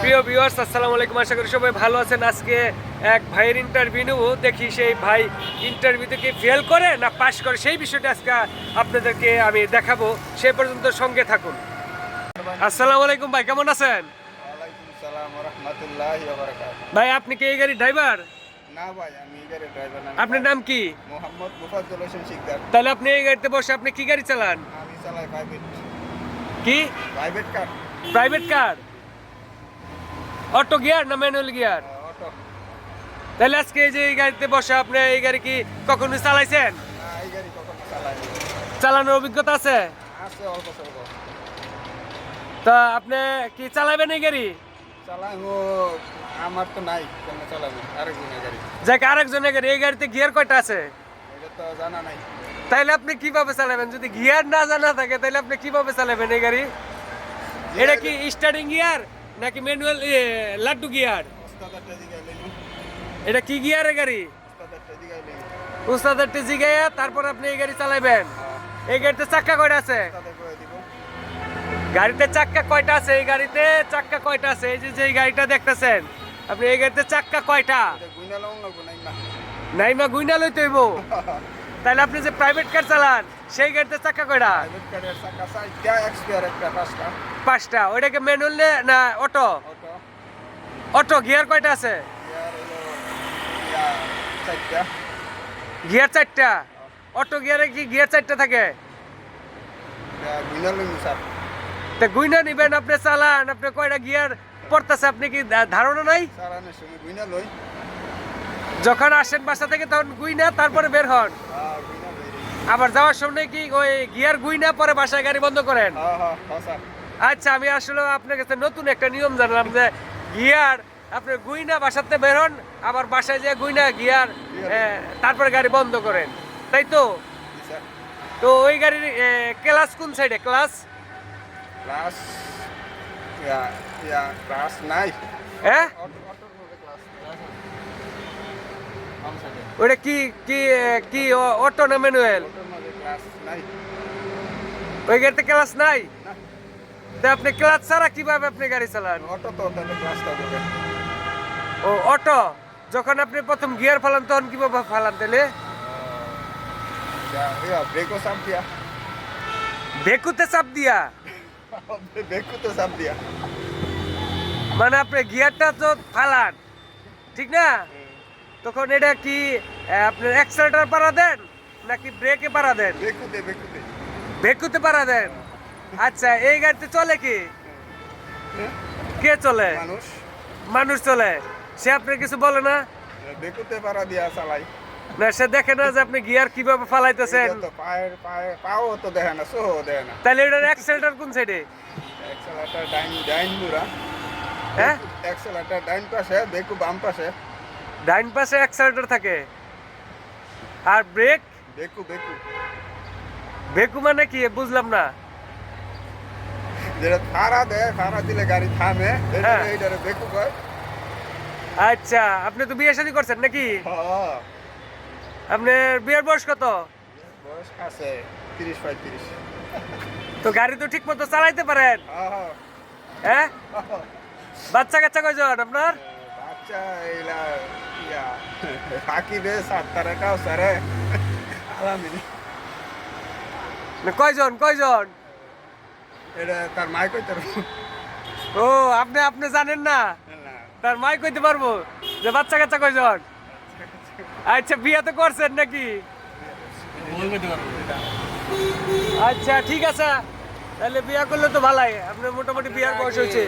প্রিয় ভিউয়ার্স, আসসালামু আলাইকুম। আশা করি সবাই ভালো আছেন। আজকে এক ভাইয়ের ইন্টারভিউ নেব, দেখি সেই ভাই ইন্টারভিউতে কি ফেল করে না পাস করে, সেই বিষয়টা আজকে আপনাদেরকে আমি দেখাবো। সেই পর্যন্ত সঙ্গে থাকুন। আসসালামু আলাইকুম ভাই, কেমন আছেন? ওয়ালাইকুম সালাম ওয়া রাহমাতুল্লাহি ওয়া বারাকাতুহু। ভাই আপনি কি এই গাড়ির ড্রাইভার? না ভাই, আমি এই গাড়ির ড্রাইভার না। আপনার নাম কি? মোহাম্মদ মুফাজ্জল হোসেন শিকদার। তাহলে আপনি এই গাড়িতে বসে আপনি কি গাড়ি চালান? আমি চালাই কি private car, private car? Auto gear না ম্যানুয়াল গিয়ার? অটো। তাহলে আজকে এই যে এই গাড়িতে বসে আপনি এই গাড়ি কি কখনো চালাইছেন? না, এই গাড়ি কখনো চালাইনি। চালানোর অভিজ্ঞতা আছে? আছে অল্প স্বল্প। তা আপনি কি চালাবেন এই গাড়ি? চালাইবো, আমার তো নাই, কেন চালাবো? আরেকজনের গাড়ি। যাকে আরেকজনের গাড়ি। এই গাড়িতে গিয়ার কয়টা আছে? এটা তো জানা নাই। তাইলে আপনি কিভাবে চালাবেন? যদি গিয়ার না জানা থাকে তাহলে আপনি কিভাবে চালাবেন এই গাড়ি? এটা কি স্টার্টিং গিয়ার নাকি ম্যানুয়াল লাড্ডু গিয়ার? ওস্তাদারটা জিগাই লইলো। এটা কি গিয়ারের গাড়ি? ওস্তাদারটা জিগাই লইলো। উস্তাদের জিগাইয়া তারপর আপনি এই গাড়ি চালাবেন। এই গাড়িতে চাক্কা কয়টা আছে? ওস্তাদে কয়ে দিব। গাড়িতে চাক্কা কয়টা আছে? এই গাড়িতে চাক্কা কয়টা আছে? এই যে এই গাড়িটা দেখতেছেন আপনি, এই গাড়িতে চাক্কা কয়টা? এটা গুইনা লং লাগবো নাই না। নাইমা গুইনা লইতে হইব। তাহলে আপনি যে প্রাইভেট কার চালান সেই গাড়িতে চাক্কা কয়টা? প্রাইভেট কারের চাকা চারটা, এক্সপিয়ার একটা, পাঁচটা। পাঁচটা। ওইটাকে ম্যানুয়াল না অটো? অটো। অটো গিয়ার কয়টা আছে? গিয়ার হলো চারটা। গিয়ার চারটা। অটো গিয়ারে কি গিয়ার চারটা থাকে? গুইনা লইনি স্যার। তা গুইনা নিবেন, আপনি চালান, আপনি কয়টা গিয়ার পড়তেছে আপনি কি ধারণা নাই? চালানোর সময় গুইনা লই। যখন আসেন বাসা থেকে তখন গুইনা তারপরে বের হন, গুইনা লই রে। আবার যাওয়ার সময় কি ওই গিয়ার গুইনা পরে বাসায় গাড়ি বন্ধ করেন? স্যার। আচ্ছা, আমি আসলে আপনার কাছে নতুন একটা নিয়ম জানলাম যে গিয়ার আপনি গুইনা বাসাতে বের হন, আবার বাসায় যে গুইনা গিয়ার তারপরে গাড়ি বন্ধ করেন, তাই তো? জি স্যার। তো ওই গাড়ির ক্লাস কোন সাইডে? ক্লাস ক্লাস ক্লাস নাই। হ্যাঁ, অটোর মধ্যে ক্লাস বাম সাইডে। ওটা কি কি কি অটো না ম্যানুয়াল? অটোর মধ্যে ক্লাস নাই। ওই গাড়িতে ক্লাস নাই? না, তা আপনি ক্লাস ছাড়া কিভাবে আপনি গাড়ি চালান? অটো তো তাহলে ক্লাসটা দেবে। ও অটো, যখন আপনি প্রথম গিয়ার ফালান তখন কিভাবে ফালান? তাহলে ব্রেকও চাপ দিয়া। বেকুতে চাপ দিয়া? ব্রেকও তো চাপ দিয়া। মানে আপনি গিয়ারটা তো ফালান, ঠিক না? তখন এটা কি আপনার অ্যাক্সেলেটর পাড়া দেন নাকি ব্রেকে পাড়া দেন? বেকুতে বেকুতে। বেকুতে পাড়া দেন। আচ্ছা, এই গাড়িতে চলে কি? কে চলে? মানুষ মানুষ চলে। সে আপনার কিছু বলে না? বেকুতে পারা দিয়া চালাই। না, সে দেখে না যে আপনি গিয়ার কিভাবে ফালাইতেছেন? তো পায়ের পাও তো দেখে না, সোহ দেখে না। তাহলে এটার অ্যাক্সেলেটর কোন সাইডে? এক্সেলেটার ডাইন মুরা। হ্যাঁ, এক্সেলেটার ডাইন পাশে, বেকু বাম পাশে। ডাইন পাশে অ্যাক্সেলেটর থাকে। আর ব্রেক? বেকু বেকু বেকু মানে কি বুঝলাম না। যেটা ফাড়া দেয়, ফাড়া দিলে গাড়ি থামে, হ্যাঁ। এইটারে বেকু কয়। আচ্ছা, আপনি তো বিয়ে শাদী করছেন নাকি? হ্যাঁ, আপনার বিয়ের বয়স কত? বয়স আছে 30-35। তো গাড়ি তো ঠিক মতো চালাইতে পারেন? হ্যাঁ, হ্যাঁ, বাচ্চা কাচ্চা কয়জন আপনার? বাচ্চা এইলা ইয়া সাকিবে সাতটারে কাউ সারে আলামিনি। কয়জন কয়জন? এটা তার মাই কইতে পারবো ও, আপনি আপনি জানেন না? না। তার মাই কইতে পারবো যে বাচ্চা কাচ্চা কয়জন? আচ্ছা, বিয়ে তো করছেন নাকি? আচ্ছা, ঠিক আছে, তাহলে বিয়ে করলে তো ভালাই। আপনার মোটামুটি বিয়ার বয়স হয়েছে।